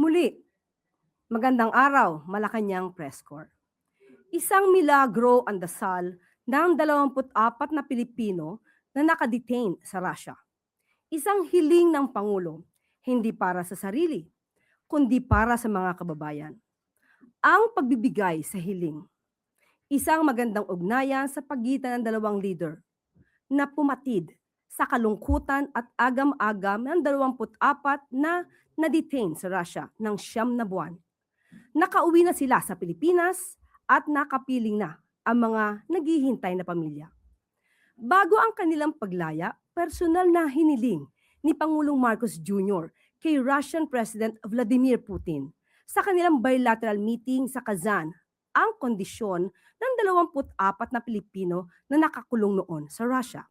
Muli, magandang araw, Malacanang Press Corps. Isang milagro ang dasal ng 24 na Pilipino na nakadetain sa Russia. Isang hiling ng Pangulo, hindi para sa sarili, kundi para sa mga kababayan. Ang pagbibigay sa hiling, isang magandang ugnayan sa pagitan ng dalawang leader na pumatid sa kalungkutan at agam-agam ng 24 na na-detain sa Russia ng 9 na buwan. Nakauwi na sila sa Pilipinas at nakapiling na ang mga naghihintay na pamilya. Bago ang kanilang paglaya, personal na hiniling ni Pangulong Marcos Jr. kay Russian President Vladimir Putin sa kanilang bilateral meeting sa Kazan ang kondisyon ng 24 na Pilipino na nakakulong noon sa Russia.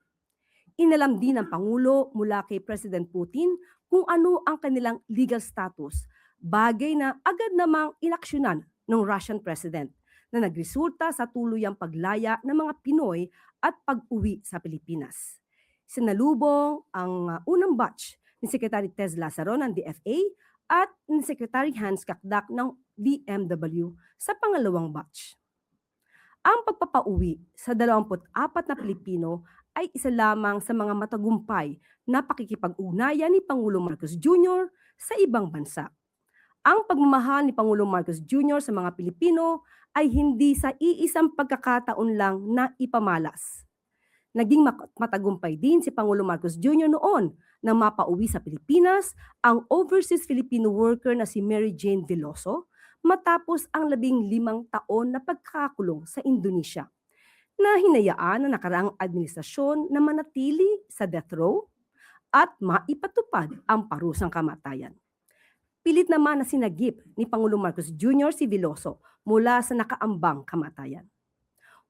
Inalam din ng Pangulo mula kay President Putin kung ano ang kanilang legal status, bagay na agad namang inaksyonan ng Russian President na nagresulta sa tuluyang paglaya ng mga Pinoy at pag-uwi sa Pilipinas. Sinalubong ang unang batch ni Secretary Tez Lazaro ng DFA at ni Secretary Hans Kakdak ng DMW sa pangalawang batch. Ang pagpapauwi sa 24 na Pilipino ay isa lamang sa mga matagumpay na pakikipag-ugnayan ni Pangulong Marcos Jr. sa ibang bansa. Ang pagmamahal ni Pangulong Marcos Jr. sa mga Pilipino ay hindi sa iisang pagkakataon lang na ipamalas. Naging matagumpay din si Pangulong Marcos Jr. noon nang mapauwi sa Pilipinas ang overseas Filipino worker na si Mary Jane Veloso matapos ang 15 taon na pagkakakulong sa Indonesia, na hinayaan ng nakaraang administrasyon na manatili sa death row at maipatupad ang parusang kamatayan. Pilit naman na sinagip ni Pangulong Marcos Jr. si Veloso mula sa nakaambang kamatayan.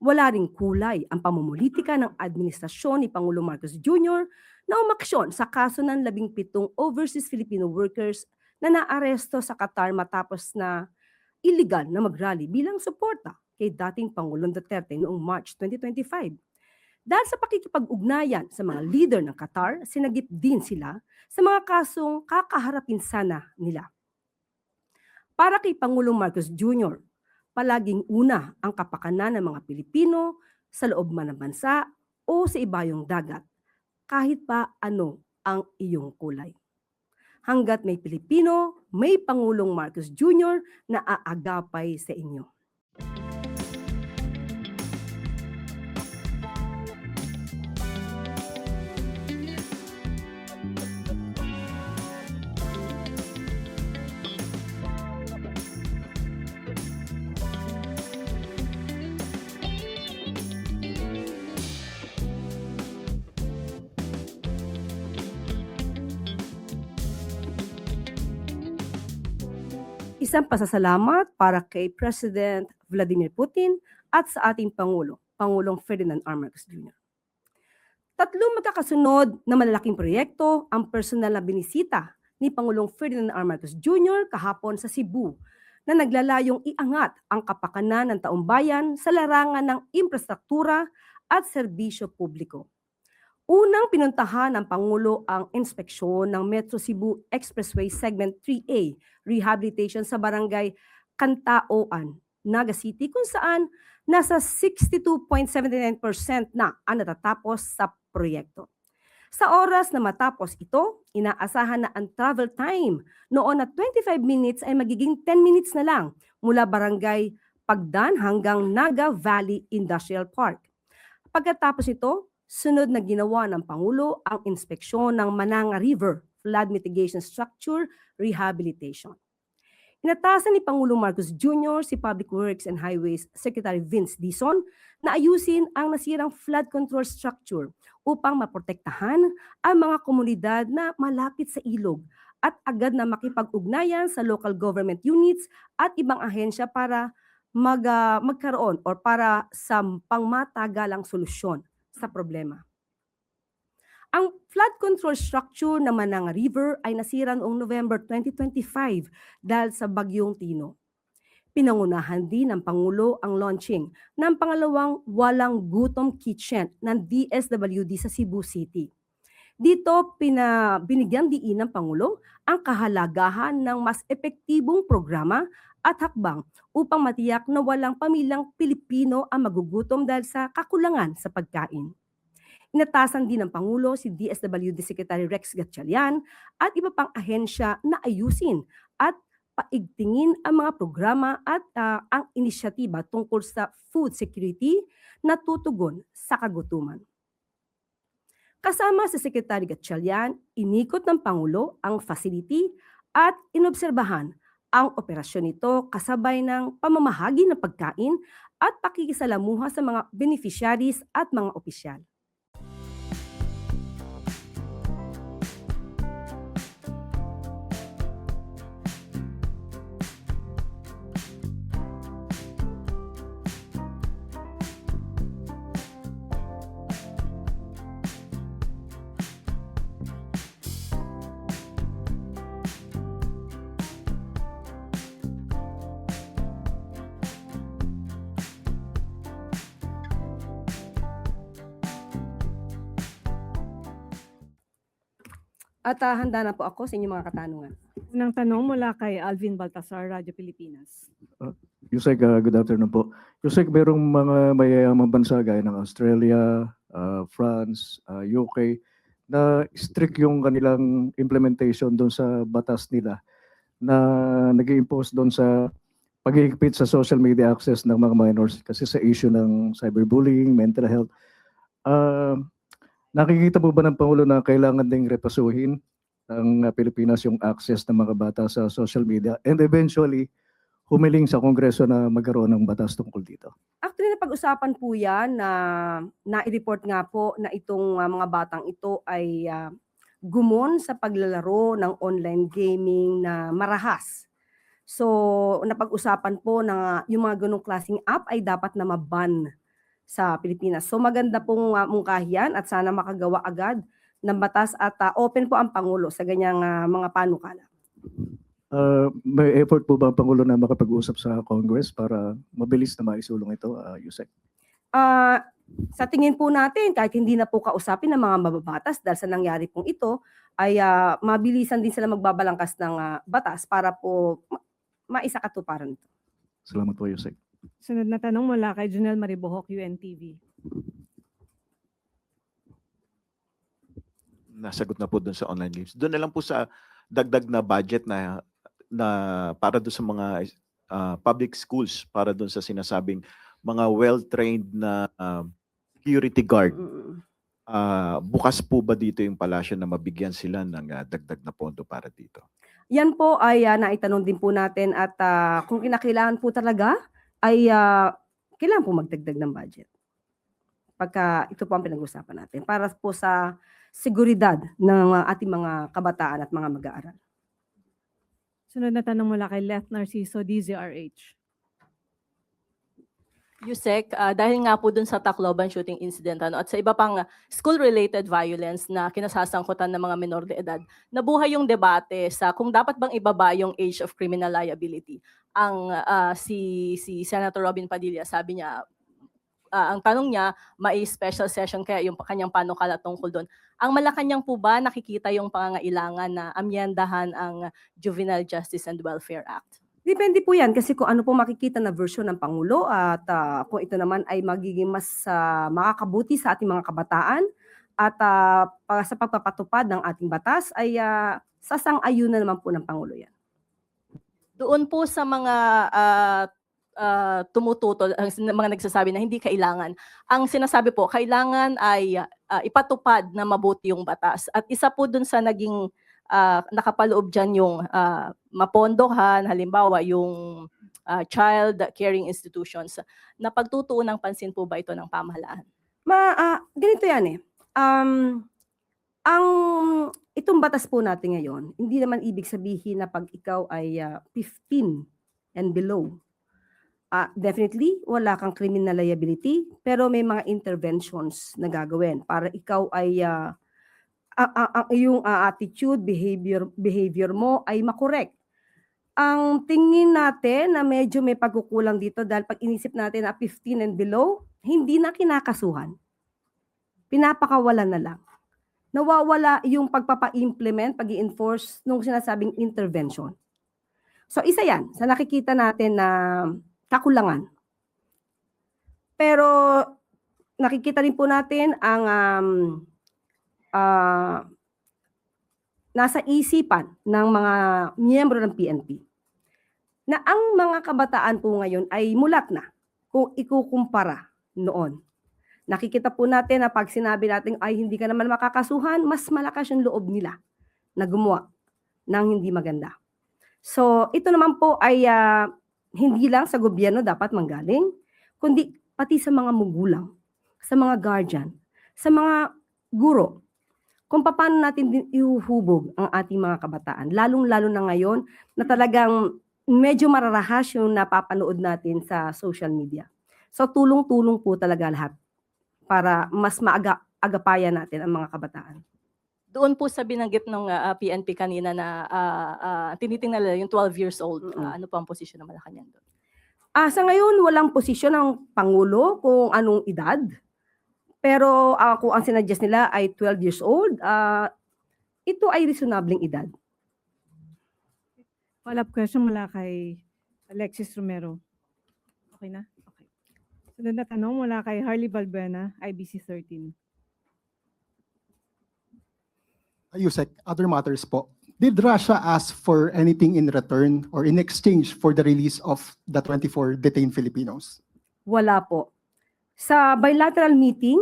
Wala ring kulay ang pamumulitika ng administrasyon ni Pangulong Marcos Jr. na umaksyon sa kaso ng 17 overseas Filipino workers na naaresto sa Qatar matapos na illegal na mag-rally bilang suporta kay dating Pangulong Duterte noong March 2025. Dahil sa pakikipag-ugnayan sa mga leader ng Qatar, sinagip din sila sa mga kasong kakaharapin sana nila. Para kay Pangulong Marcos Jr., palaging una ang kapakanan ng mga Pilipino sa loob man ng bansa o sa ibayong dagat, kahit pa ano ang iyong kulay. Hanggat may Pilipino, may Pangulong Marcos Jr. na aagapay sa inyo. Isang pasasalamat para kay President Vladimir Putin at sa ating Pangulo, Pangulong Ferdinand R. Marcos Jr. Tatlong magkakasunod na malalaking proyekto ang personal na binisita ni Pangulong Ferdinand R. Marcos Jr. kahapon sa Cebu na naglalayong iangat ang kapakanan ng taumbayan sa larangan ng infrastruktura at serbisyo publiko. Unang pinuntahan ng Pangulo ang inspeksyon ng Metro Cebu Expressway Segment 3A rehabilitation sa barangay Cantaoan, Naga City, kung saan nasa 62.79% na ang natatapos sa proyekto. Sa oras na matapos ito, inaasahan na ang travel time noon na 25 minutes ay magiging 10 minutes na lang mula barangay Pagdan hanggang Naga Valley Industrial Park. Pagkatapos ito, sunod na ginawa ng Pangulo ang inspeksyon ng Mananga River Flood Mitigation Structure Rehabilitation. Inatasan ni Pangulong Marcos Jr. si Public Works and Highways Secretary Vince Dizon na ayusin ang nasirang flood control structure upang maprotektahan ang mga komunidad na malapit sa ilog at agad na makipag-ugnayan sa local government units at ibang ahensya para magkaroon o para sa pangmatagalang solusyon sa problema. Ang flood control structure ng Mananga River ay nasira noong November 2025 dahil sa Bagyong Tino. Pinangunahan din ng Pangulo ang launching ng pangalawang walang gutom kitchen ng DSWD sa Cebu City. Dito binigyan diin ng Pangulo ang kahalagahan ng mas epektibong programa at hakbang upang matiyak na walang pamilyang Pilipino ang magugutom dahil sa kakulangan sa pagkain. Inatasan din ng Pangulo si DSWD Secretary Rex Gatchalian at iba pang ahensya na ayusin at paigtingin ang mga programa at ang inisyatiba tungkol sa food security na tutugon sa kagutuman. Kasama si Secretary Gatchalian, inikot ng Pangulo ang facility at inobserbahan ang operasyon nito kasabay ng pamamahagi ng pagkain at pakikisalamuha sa mga beneficiaries at mga opisyal. At handa na po ako sa inyong mga katanungan. Unang tanong mula kay Alvin Baltasar, Radyo Pilipinas. Yusek, good afternoon po. Yusek, merong mga mayayamang bansa gaya ng Australia, France, UK, na strict yung kanilang implementation doon sa batas nila na nag-i-impose doon sa pag-iigpit sa social media access ng mga minors kasi sa issue ng cyberbullying, mental health. Nakikita po ba ng Pangulo na kailangan ding repasuhin ng Pilipinas yung access ng mga bata sa social media and eventually humiling sa Kongreso na magkaroon ng batas tungkol dito? Actually, napag-usapan po yan na nai-report nga po na itong mga batang ito ay gumon sa paglalaro ng online gaming na marahas. So, napag-usapan po na yung mga ganong klaseng app ay dapat na maban sa Pilipinas. So, maganda pong mungkahiyan at sana makagawa agad ng batas at open po ang Pangulo sa ganyang mga panukala. May effort po ba ang Pangulo na makapag-usap sa Congress para mabilis na maisulong ito, Yusek? Sa tingin po natin, kahit hindi na po kausapin ng mga mababatas dahil sa nangyari pong ito, ay mabilisan din sila magbabalangkas ng batas para po maisakatuparan ito. Salamat po, Yusek. Sunod na tanong mula kay Junel Maribohok, UNTV. Nasagot na po doon sa online games. Doon na lang po sa dagdag na budget na para doon sa mga public schools, para doon sa sinasabing mga well-trained na security guard. Bukas po ba dito yung palasyo na mabigyan sila ng dagdag na pondo para dito? Yan po ay naitanong din po natin at kung kinakailangan po talaga ay kailangan po magdagdag ng budget. Pagka ito po ang pinag-usapan natin para po sa seguridad ng ating mga kabataan at mga mag-aaral. Sunod na tanong mula kay Leth Narciso, DZRH. Yusek, dahil nga po dun sa Tacloban shooting incident at sa iba pang school-related violence na kinasasangkutan ng mga minor de edad, nabuhay yung debate sa kung dapat bang ibaba yung age of criminal liability. Si Senator Robin Padilla, sabi niya, ang tanong niya, may special session kaya yung kanyang panukala tungkol doon. Ang Malacanang po ba nakikita yung pangangailangan na amyendahan ang Juvenile Justice and Welfare Act? Depende po yan kasi kung ano po makikita na version ng Pangulo at kung ito naman ay magiging mas makakabuti sa ating mga kabataan at sa pagpapatupad ng ating batas ay sasang-ayunan naman po ng Pangulo yan. Doon po sa mga tumututol, mga nagsasabi na hindi kailangan. Ang sinasabi po, kailangan ay ipatupad na mabuti yung batas. At isa po dun sa naging nakapaloob dyan yung mapondohan, halimbawa yung child caring institutions. Na pagtutuon ng pansin po ba ito ng pamahalaan? Ganito yan eh. Itong batas po natin ngayon, hindi naman ibig sabihin na pag ikaw ay 15 and below, definitely wala kang criminal liability, pero may mga interventions na gagawin para ikaw ay ang iyong attitude, behavior mo ay makorek. Ang tingin natin na medyo may pagkukulang dito dahil pag inisip natin na 15 and below, hindi na kinakasuhan. Pinapakawalan na lang. nawawala yung pagpapa-implement, pag-i-enforce nung sinasabing intervention. So isa yan sa nakikita natin na kakulangan. Pero nakikita rin po natin ang nasa isipan ng mga miyembro ng PNP na ang mga kabataan po ngayon ay mulat na kung ikukumpara noon. Nakikita po natin na pag sinabi natin ay hindi ka naman makakasuhan, mas malakas yung loob nila na gumawa ng hindi maganda. So ito naman po ay hindi lang sa gobyerno dapat manggaling, kundi pati sa mga magulang, sa mga guardian, sa mga guro, kung paano natin din ihuhubog ang ating mga kabataan. Lalong-lalo na ngayon na talagang medyo mararahas yung napapanood natin sa social media. So tulong-tulong po talaga lahat para mas agapayan natin ang mga kabataan. Doon po sa binanggit ng PNP kanina na tinitingnan nila yung 12 years old, ano po ang posisyon ng Malacanang doon? Sa ngayon, walang posisyon ng Pangulo kung anong edad. Pero kung ang sinuggest nila ay 12 years old, ito ay reasonabling edad. Follow-up question mula kay Alexis Romero. Okay na? Okay. Sunod na tanong mula kay Harley Balbuena, IBC 13. Yusek, other matters po. Did Russia ask for anything in return or in exchange for the release of the 24 detained Filipinos? Wala po. Sa bilateral meeting,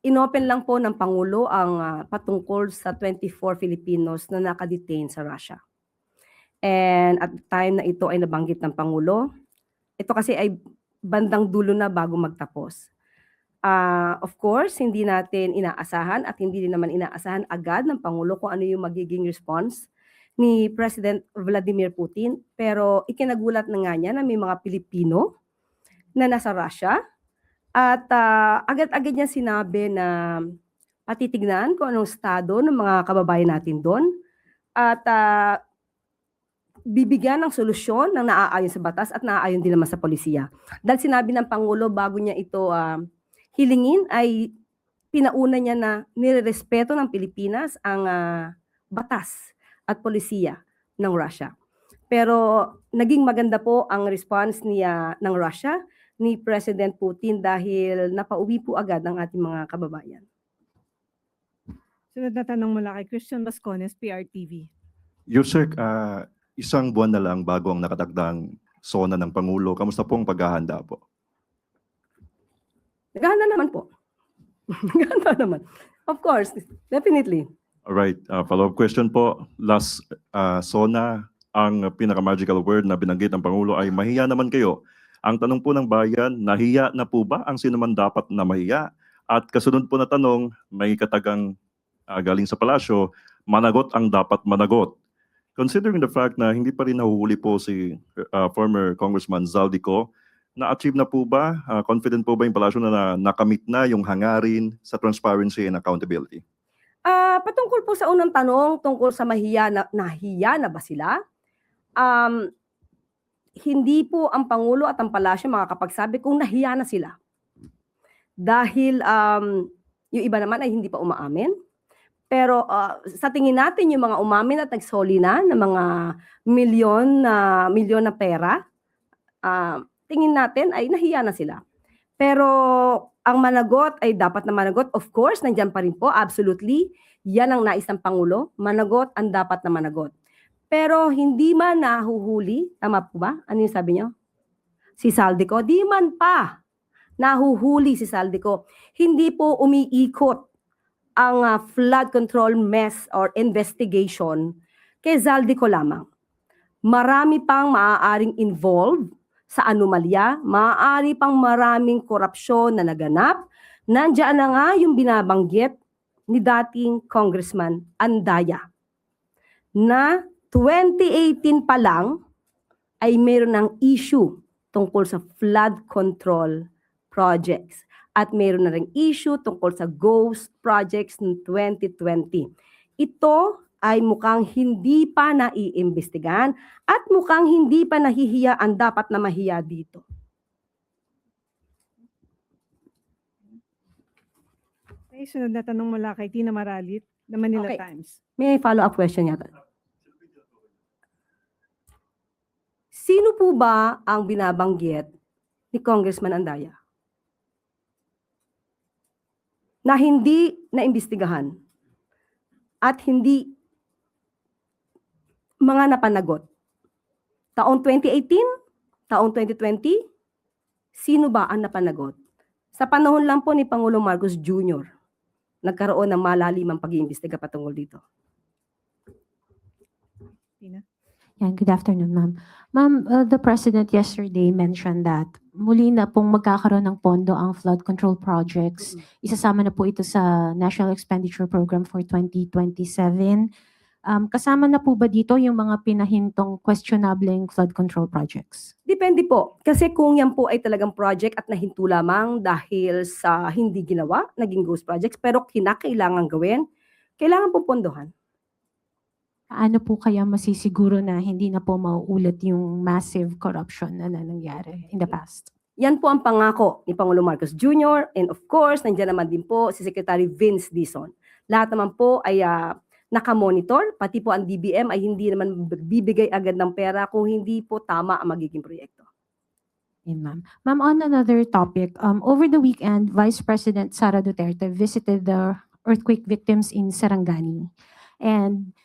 inopen lang po ng Pangulo ang patungkol sa 24 Filipinos na nakadetain sa Russia. And at the time na ito ay nabanggit ng Pangulo, ito kasi ay bandang dulo na bago magtapos. Of course, hindi natin inaasahan at hindi din naman inaasahan agad ng Pangulo kung ano yung magiging response ni President Vladimir Putin. Pero ikinagulat na nga niya na may mga Pilipino na nasa Russia at agad-agad niya sinabi na patitignan kung anong estado ng mga kababayan natin doon at bibigyan ng solusyon ng naaayon sa batas at naaayon din naman sa polisiya. Dahil sinabi ng Pangulo bago niya ito hilingin ay pinauna niya na nirerespeto ng Pilipinas ang batas at polisiya ng Russia. Pero naging maganda po ang response ng Russia, ni President Putin dahil napauwi po agad ang ating mga kababayan. Sunod na tanong mula kay Christian Bascones, PRTV. Yusek, isang buwan na lang bago ang nakatagdang SONA ng Pangulo. Kamusta po ang paghahanda po? Naghahanda naman po. Naghahanda naman. Of course, definitely. Alright, follow-up question po. Last SONA, ang pinaka-magical word na binanggit ng Pangulo ay mahiya naman kayo. Ang tanong po ng bayan, nahiya na po ba ang sino man dapat na mahiya? At kasunod po na tanong, may katagang galing sa palasyo, managot ang dapat managot. Considering the fact na hindi pa rin nahuhuli po si former Congressman Zaldico, na-achieve na po ba, confident po ba yung palasyo na nakamit na yung hangarin sa transparency and accountability? Patungkol po sa unang tanong, tungkol sa nahiya na ba sila? Hindi po ang Pangulo at ang palasyo makakapagsabi kung nahiya na sila. Dahil yung iba naman ay hindi pa umaamin. Pero sa tingin natin yung mga umamin at nagsoli na ng mga milyon na pera, tingin natin ay nahiya na sila. Pero ang managot ay dapat na managot. Of course, nandiyan pa rin po, absolutely. Yan ang nais ng Pangulo. Managot ang dapat na managot. Pero hindi man nahuhuli, tama po ba? Ano yung sabi niyo? Si Zaldico, di man pa nahuhuli si Zaldico. Hindi po umiikot ang flood control mess or investigation kay Zaldico lamang. Marami pang maaaring involved sa anomalya, maaari pang maraming korupsyon na naganap. Nandiyan na nga yung binabanggit ni dating Congressman Andaya na 2018 pa lang ay mayroon ng issue tungkol sa flood control projects at mayroon na ring issue tungkol sa ghost projects ng 2020. Ito ay mukhang hindi pa naiimbestigahan at mukhang hindi pa nahihiya ang dapat na mahiya dito. Okay. Okay, sunod na tanong mula kay Tina Maralit, The Manila Okay. Times. May follow-up question yata. Sino po ba ang binabanggit ni Congressman Andaya na hindi naimbestigahan at hindi mga napanagot? Taong 2018, taong 2020, sino ba ang napanagot? Sa panahon lang po ni Pangulong Marcos Jr., nagkaroon ng malalimang pag-iimbestiga patungkol dito. Tina. Yeah, good afternoon, ma'am. Ma'am, the President yesterday mentioned that muli na pong magkakaroon ng pondo ang flood control projects. Isasama na po ito sa National Expenditure Program for 2027. Kasama na po ba dito yung mga pinahintong questionable flood control projects? Depende po. Kasi kung yan po ay talagang project at nahinto lamang dahil sa hindi ginawa, naging ghost projects, pero kinakailangan gawin, kailangan po pondohan. Paano po kaya masisiguro na hindi na po mauulit yung massive corruption na nangyari in the past? Yan po ang pangako ni Pangulong Marcos Jr. And of course, nandiyan naman din po si Secretary Vince Dizon. Lahat naman po ay nakamonitor, pati po ang DBM ay hindi naman bibigay agad ng pera kung hindi po tama ang magiging proyekto. Yun, ma'am. Ma'am, on another topic, over the weekend, Vice President Sara Duterte visited the earthquake victims in Sarangani. And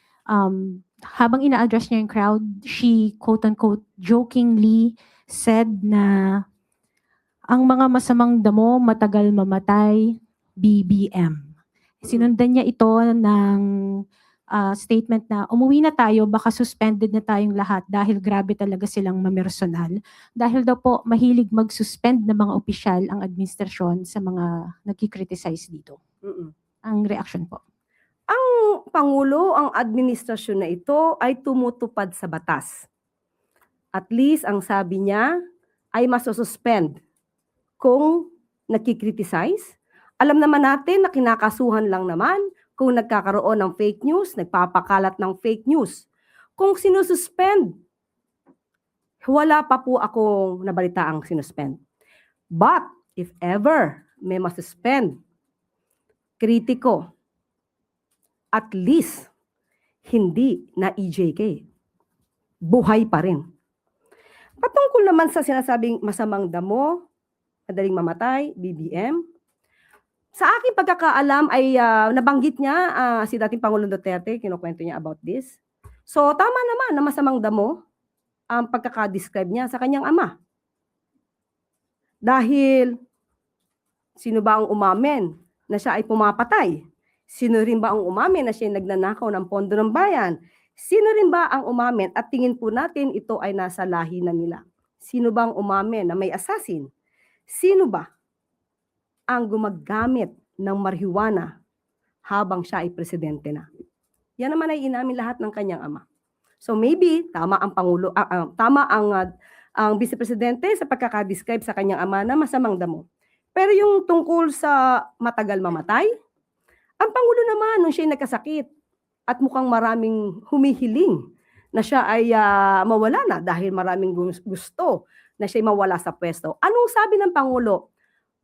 habang ina-address niya yung crowd, she quote-unquote jokingly said na ang mga masamang damo matagal mamatay, BBM. Sinundan niya ito ng statement na umuwi na tayo, baka suspended na tayong lahat dahil grabe talaga silang mamersonal. Dahil daw po mahilig mag-suspend ng mga opisyal ang administrasyon sa mga nagkikriticize dito. Ang reaction po. Ang Pangulo, ang administrasyon na ito ay tumutupad sa batas. At least, ang sabi niya ay masususpend kung nakikriticize. Alam naman natin na kinakasuhan lang naman kung nagkakaroon ng fake news, nagpapakalat ng fake news. Kung sinususpend, wala pa po akong nabalitaang sinuspend. But, if ever may masuspend, kritiko, at least, hindi na EJK. Buhay pa rin. Patungkol naman sa sinasabing masamang damo, madaling mamatay, BBM, sa aking pagkakaalam ay nabanggit niya si dating Pangulong Duterte, kinukwento niya about this. So tama naman na masamang damo ang pagkakadescribe niya sa kanyang ama. Dahil sino ba ang umamin na siya ay pumapatay? Sino rin ba ang umamin na siya ay nagnanakaw ng pondo ng bayan? Sino rin ba ang umamin? At tingin po natin ito ay nasa lahi na nila. Sino ba ang umamin na may assassin? Sino ba ang gumagamit ng marijuana habang siya ay presidente na? Yan naman ay inamin lahat ng kanyang ama. So maybe tama ang pangulo, tama ang vice presidente sa pagkakadescribe sa kanyang ama na masamang damo. Pero yung tungkol sa matagal mamatay, ang Pangulo naman, nung siya ay nagkasakit at mukhang maraming humihiling na siya ay mawala na dahil maraming gusto na siya ay mawala sa pwesto. Anong sabi ng Pangulo?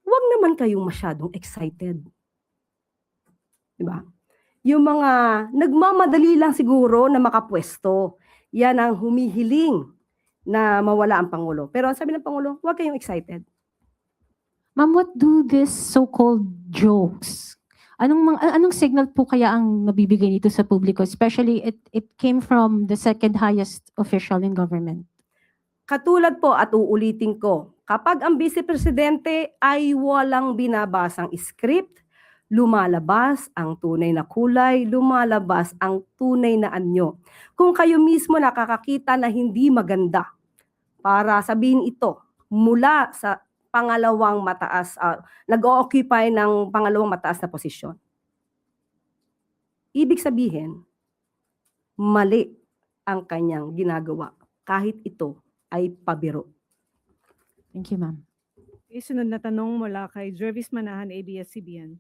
Huwag naman kayong masyadong excited. Diba? Yung mga nagmamadali lang siguro na makapwesto, yan ang humihiling na mawala ang Pangulo. Pero ang sabi ng Pangulo, huwag kayong excited. Ma'am, what do these so-called jokes? Anong signal po kaya ang nabibigay nito sa publiko? Especially, it came from the second highest official in government. Katulad po at uulitin ko, kapag ang Vice Presidente ay walang binabasang script, lumalabas ang tunay na kulay, lumalabas ang tunay na anyo. Kung kayo mismo nakakakita na hindi maganda, para sabihin ito mula sa pangalawang mataas, nag-o-occupy ng pangalawang mataas na posisyon. Ibig sabihin, mali ang kanyang ginagawa kahit ito ay pabiro. Thank you, ma'am. Sunod na tanong mula kay Jervis Manahan, ABS-CBN.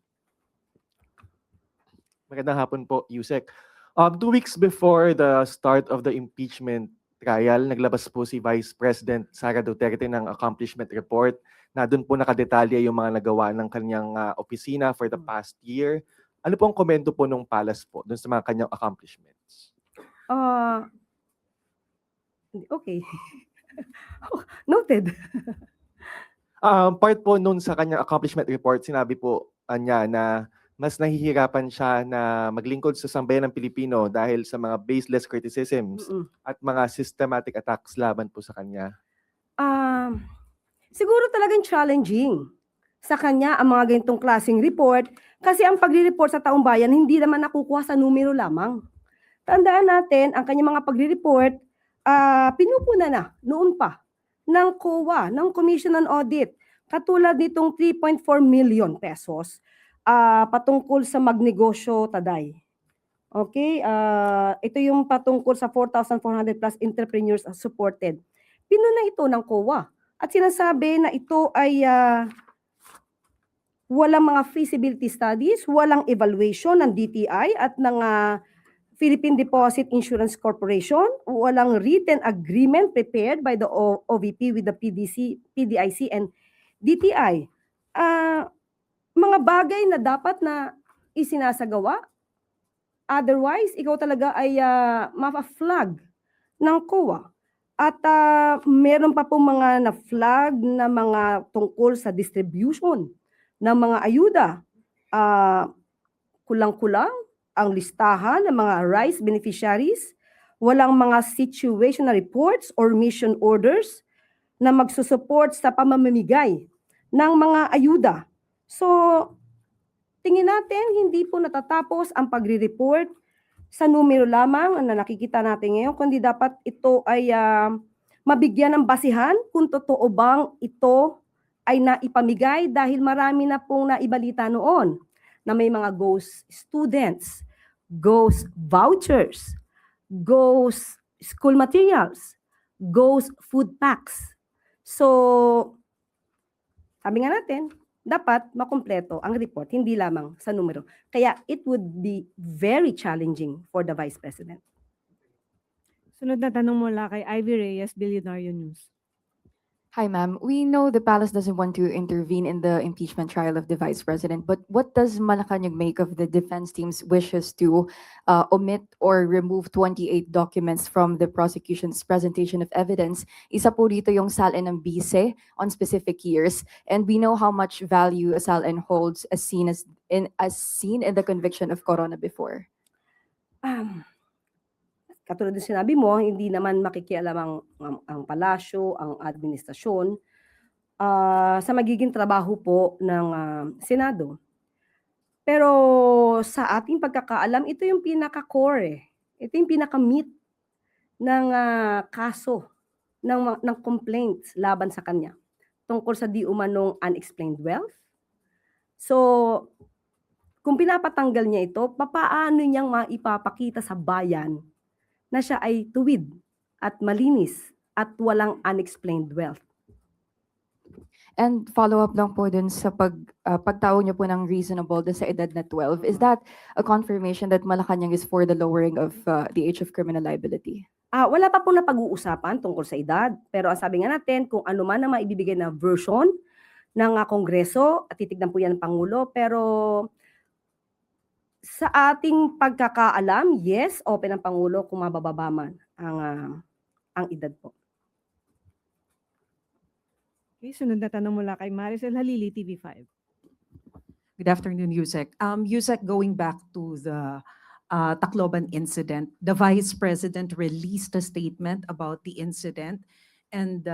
Magandang hapon po, Yusek. 2 weeks before the start of the impeachment trial, naglabas po si Vice President Sara Duterte ng accomplishment report na doon po nakadetalye yung mga nagawa ng kanyang opisina for the past year. Ano po ang komento po ng palace po doon sa mga kanyang accomplishments? Okay. Noted. Part po nun sa kanyang accomplishment report, sinabi po niya na mas nahihirapan siya na maglingkod sa sambayan ng Pilipino dahil sa mga baseless criticisms at mga systematic attacks laban po sa kanya. Siguro talagang challenging sa kanya ang mga ganitong klaseng report kasi ang pagre-report sa taong bayan hindi naman nakukuha sa numero lamang. Tandaan natin, ang kanyang mga pagre-report, pinupuna na noon pa ng COA, ng Commission on Audit, katulad nitong 3.4 million pesos patungkol sa magnegosyo Taday. Okay, ito yung patungkol sa 4,400 plus entrepreneurs supported. Pinuna ito ng COA at sinasabi na ito ay walang mga feasibility studies, walang evaluation ng DTI at ng Philippine Deposit Insurance Corporation, walang written agreement prepared by the OVP with the PDIC and DTI. Mga bagay na dapat na isinasagawa, otherwise, ikaw talaga ay ma-flag ng COA. At meron pa po mga na-flag na mga tungkol sa distribution ng mga ayuda. Kulang-kulang ang listahan ng mga rice beneficiaries, walang mga situational reports or mission orders na magsusupport sa pamamimigay ng mga ayuda. So, tingin natin hindi po natatapos ang pagre-report sa numero lamang na nakikita natin ngayon, kundi dapat ito ay mabigyan ng basihan kung totoo bang ito ay naipamigay dahil marami na pong naibalita noon na may mga ghost students, ghost vouchers, ghost school materials, ghost food packs. So, sabi nga natin, dapat makumpleto ang report, hindi lamang sa numero. Kaya it would be very challenging for the Vice President. Sunod na tanong mula kay Ivy Reyes, Billionaire News. Hi, ma'am. We know the palace doesn't want to intervene in the impeachment trial of the vice president, but what does Malacanang make of the defense team's wishes to omit or remove 28 documents from the prosecution's presentation of evidence? Isa po dito yung SALN ng BISE on specific years, and we know how much value a SALN holds as seen in the conviction of Corona before. Katulad ng sinabi mo, hindi naman makikialam ang palasyo, ang administrasyon sa magiging trabaho po ng Senado. Pero sa ating pagkakaalam, ito yung pinaka-core. Ito yung pinaka-meat ng kaso, ng complaints laban sa kanya tungkol sa di umanong unexplained wealth. So, kung pinapatanggal niya ito, papaano niyang maipapakita sa bayan na siya ay tuwid at malinis at walang unexplained wealth? And follow-up lang po dun sa pagtawag niyo po ng reasonable dun sa edad na 12. Is that a confirmation that Malacanang is for the lowering of the age of criminal liability? Wala pa po na pag-uusapan tungkol sa edad. Pero ang sabi nga natin, kung ano man na maibibigay na version ng Kongreso, at titignan po yan ng Pangulo. Pero sa ating pagkakaalam, yes, open ang Pangulo kung mabababa man ang edad po. Okay, sunod na tanong mula kay Maricel Halili, TV5. Good afternoon, Yusek. Yusek, going back to the Tacloban incident, the Vice President released a statement about the incident, and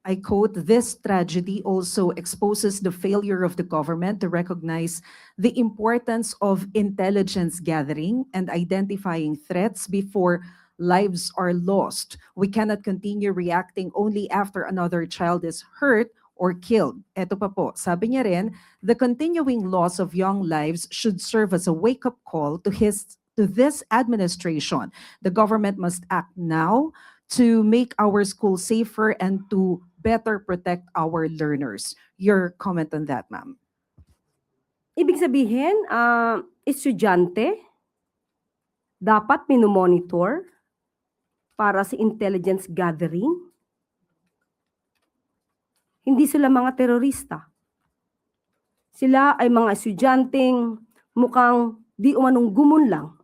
I quote, "This tragedy also exposes the failure of the government to recognize the importance of intelligence gathering and identifying threats before lives are lost. We cannot continue reacting only after another child is hurt or killed." Eto pa po, sabi niya rin, "The continuing loss of young lives should serve as a wake-up call to this administration. The government must act now to make our schools safer and to better protect our learners." Your comment on that, ma'am? Ibig sabihin, estudyante dapat minomonitor para sa intelligence gathering? Hindi sila mga terorista. Sila ay mga estudyanteng mukhang di umanong gumunlang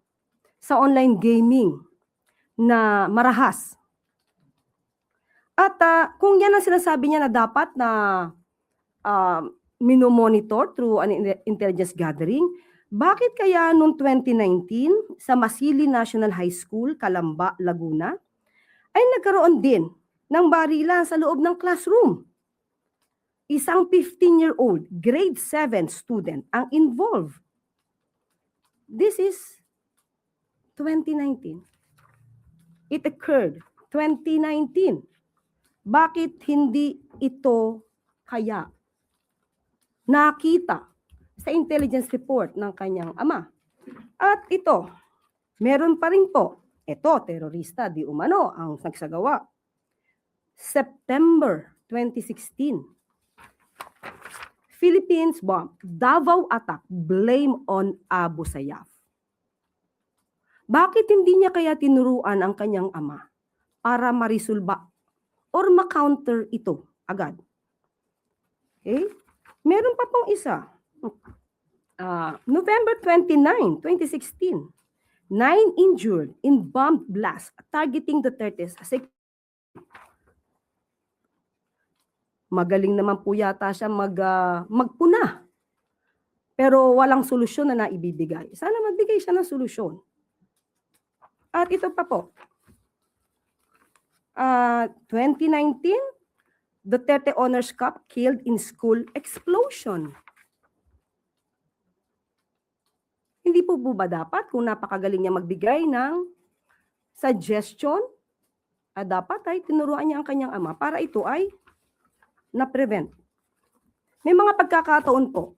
sa online gaming na marahas. At kung yan ang sinasabi niya na dapat na minomonitor through an intelligence gathering, bakit kaya noong 2019 sa Masili National High School, Calamba, Laguna, ay nagkaroon din ng barilan sa loob ng classroom? Isang 15-year-old, grade 7 student ang involved. This is 2019. It occurred 2019. Bakit hindi ito kaya nakita sa intelligence report ng kanyang ama? At ito, meron pa rin po, ito, terorista, di umano ang nagsagawa. September 2016, Philippines bomb, Davao attack, blame on Abu Sayyaf. Bakit hindi niya kaya tinuruan ang kanyang ama para marisulba or ma-counter ito agad? Okay? Meron pa pong isa. November 29, 2016, 9 injured in bomb blast targeting Duterte's. Magaling naman po yata siya magpuna. Pero walang solusyon na naibibigay. Sana magbigay siya ng solusyon. At ito pa po. 2019, Duterte Honors Cup killed in school explosion. Hindi po ba dapat kung napakagaling niya magbigay ng suggestion, dapat ay tinuruan niya ang kanyang ama para ito ay na-prevent. May mga pagkakataon po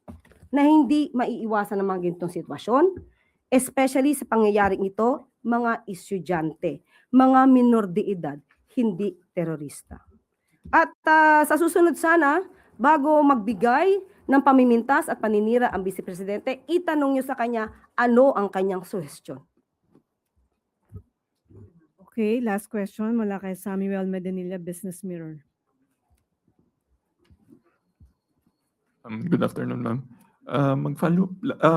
na hindi maiiwasan ng mga ganitong sitwasyon, especially sa pangyayaring ito, mga estudyante, mga minor de edad, hindi terorista. At sa susunod sana, bago magbigay ng pamimintas at paninira ang Vice Presidente, itanong niyo sa kanya ano ang kanyang suhestyon. Okay, last question mula kay Samuel Medanilla, Business Mirror. Good afternoon, ma'am.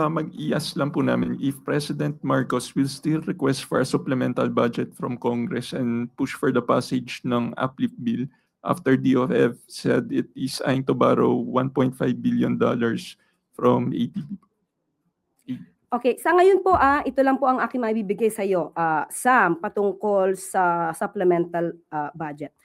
Mag-ias lang po namin if President Marcos will still request for a supplemental budget from Congress and push for the passage ng uplift bill after DOF said it is eyeing to borrow $1.5 billion from ATB. Okay, sa ngayon po, ito lang po ang aking maibibigay sa iyo, Sam, patungkol sa supplemental budget.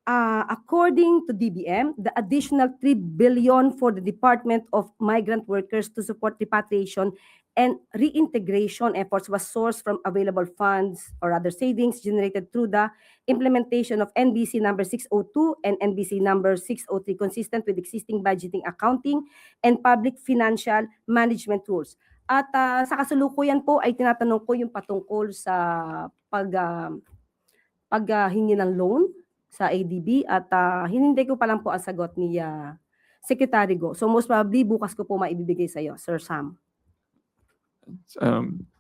According to DBM, the additional 3 billion for the Department of Migrant Workers to support repatriation and reintegration efforts was sourced from available funds or other savings generated through the implementation of NBC number 602 and NBC number 603 consistent with existing budgeting, accounting, and public financial management rules. At sa kasalukuyan po ay tinatanong ko yung patungkol sa paghingi ng loan sa ADB at hinintay ko pa lang po ang sagot ni Secretary Go. So most probably bukas ko po maibibigay sa iyo, Sir Sam.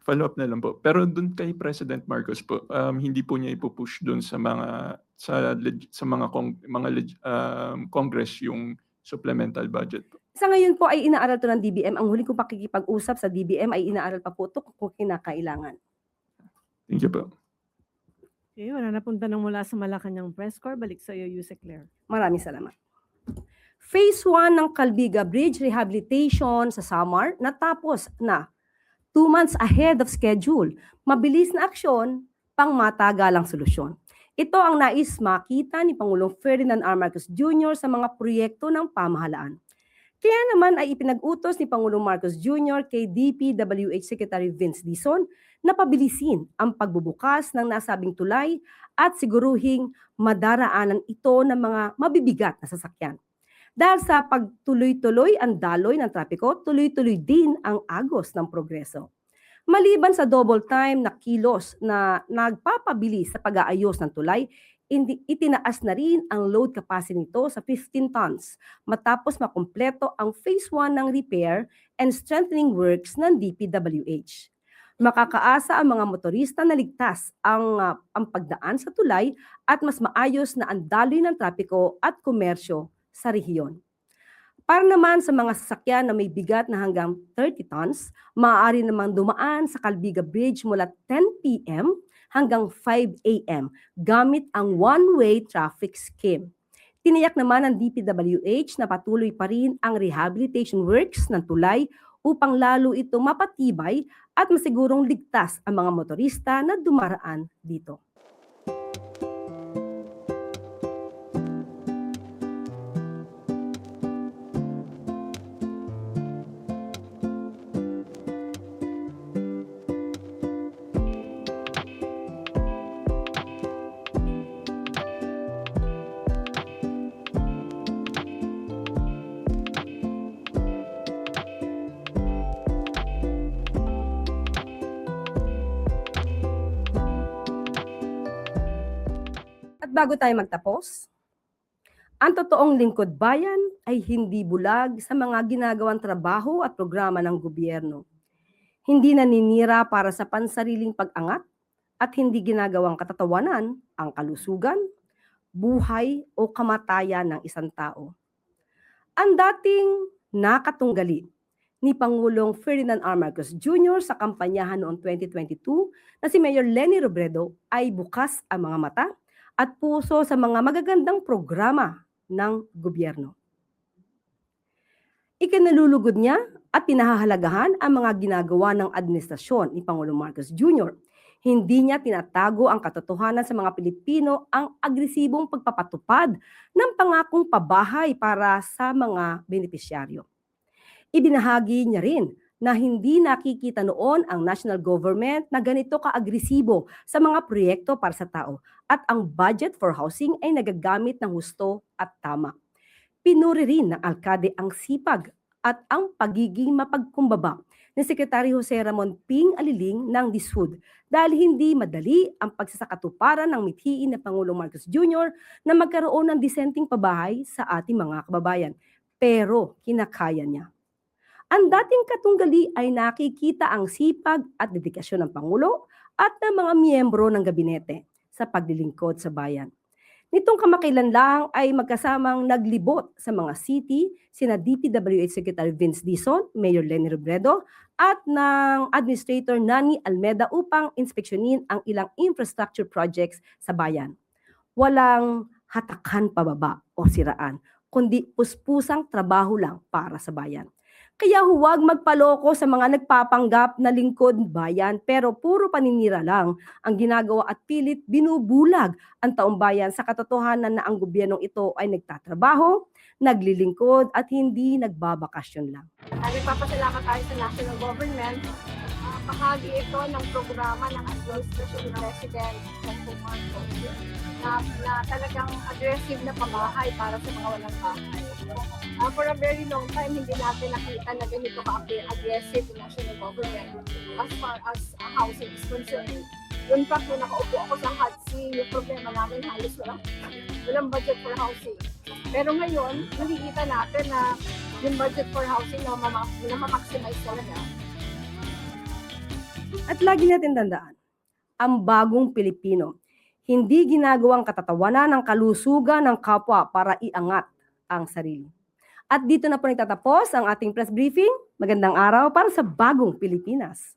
Follow up na lang po. Pero doon kay President Marcos po, hindi po niya ipupush doon sa mga Congress yung supplemental budget po. Sa ngayon po ay inaaral to ng DBM. Ang huli kong pakikipag-usap sa DBM ay inaaral pa po ito kung kinakailangan. Thank you po. Okay, wala na pong tanong mula sa Malacanang Press Corps. Balik sa iyo, Yusek Claire. Maraming salamat. Phase 1 ng Calbiga Bridge Rehabilitation sa Samar natapos na 2 months ahead of schedule. Mabilis na aksyon, pang matagalang solusyon. Ito ang nais makita ni Pangulong Ferdinand R. Marcos Jr. sa mga proyekto ng pamahalaan. Kaya naman ay ipinag-utos ni Pangulong Marcos Jr. kay DPWH Secretary Vince Dizon na pabilisin ang pagbubukas ng nasabing tulay at siguruhing madaraanan ito ng mga mabibigat na sasakyan. Dahil sa pagtuloy-tuloy ang daloy ng trapiko, tuloy-tuloy din ang agos ng progreso. Maliban sa double time na kilos na nagpapabilis sa pag-aayos ng tulay, itinaas na rin ang load capacity nito sa 15 tons matapos makumpleto ang phase 1 ng repair and strengthening works ng DPWH. Makakaasa ang mga motorista na ligtas ang pagdaan sa tulay at mas maayos na ang daloy ng trapiko at komersyo sa rehiyon. Para naman sa mga sasakyan na may bigat na hanggang 30 tons, maaari namang dumaan sa Calbiga Bridge mula 10 p.m. hanggang 5 a.m. gamit ang one-way traffic scheme. Tiniyak naman ng DPWH na patuloy pa rin ang rehabilitation works ng tulay upang lalo ito mapatibay at masigurong ligtas ang mga motorista na dumaraan dito. At bago tayo magtapos, ang totoong lingkod bayan ay hindi bulag sa mga ginagawang trabaho at programa ng gobyerno. Hindi naninira para sa pansariling pag-angat at hindi ginagawang katatawanan ang kalusugan, buhay o kamatayan ng isang tao. Ang dating nakatunggali ni Pangulong Ferdinand R. Marcos Jr. sa kampanyahan noong 2022 na si Mayor Leni Robredo ay bukas ang mga mata at puso sa mga magagandang programa ng gobyerno. Ikinalulugod niya at pinahahalagahan ang mga ginagawa ng administrasyon ni Pangulong Marcos Jr. Hindi niya tinatago ang katotohanan sa mga Pilipino ang agresibong pagpapatupad ng pangakong pabahay para sa mga benepisyaryo. Ibinahagi niya rin na hindi nakikita noon ang national government na ganito ka-agresibo sa mga proyekto para sa tao at ang budget for housing ay nagagamit ng husto at tama. Pinuri rin ng alkade ang sipag at ang pagiging mapagkumbaba ni Secretary Jose Ramon Ping Aliling ng DSUD dahil hindi madali ang pagsasakatuparan ng mithiin ng Pangulong Marcos Jr. na magkaroon ng disenteng pabahay sa ating mga kababayan. Pero kinakaya niya. Ang dating katunggali ay nakikita ang sipag at dedikasyon ng Pangulo at ng mga miyembro ng gabinete sa paglilingkod sa bayan. Nitong kamakailan lang ay magkasamang naglibot sa mga city sina DPWH Secretary Vince Dizon, Mayor Leni Robredo at ng Administrator Nani Almeda upang inspeksyonin ang ilang infrastructure projects sa bayan. Walang hatakan pababa o siraan, kundi puspusang trabaho lang para sa bayan. Kaya huwag magpaloko sa mga nagpapanggap na lingkod bayan pero puro paninira lang ang ginagawa at pilit binubulag ang taong bayan sa katotohanan na ang gobyernong ito ay nagtatrabaho, naglilingkod at hindi nagbabakasyon lang. Nagpapasalamat tayo sa national government. Bahagi ito ng programa ng administrasyon ni President Bongbong Marcos na talagang aggressive na pamahay para sa mga walang bahay. For a very long time, hindi natin nakita na ganito ka-aggressive yung national government as far as housing is concerned. In fact, nung nakaupo ako sa HUD-C, yung problema namin halos walang budget for housing. Pero ngayon, nakikita natin na yung budget for housing na ma-maximize talaga. At lagi natin tandaan, ang bagong Pilipino, hindi ginagawang katatawanan ng kalusugan ng kapwa para iangat ang sarili. At dito na po nagtatapos ang ating press briefing. Magandang araw para sa bagong Pilipinas.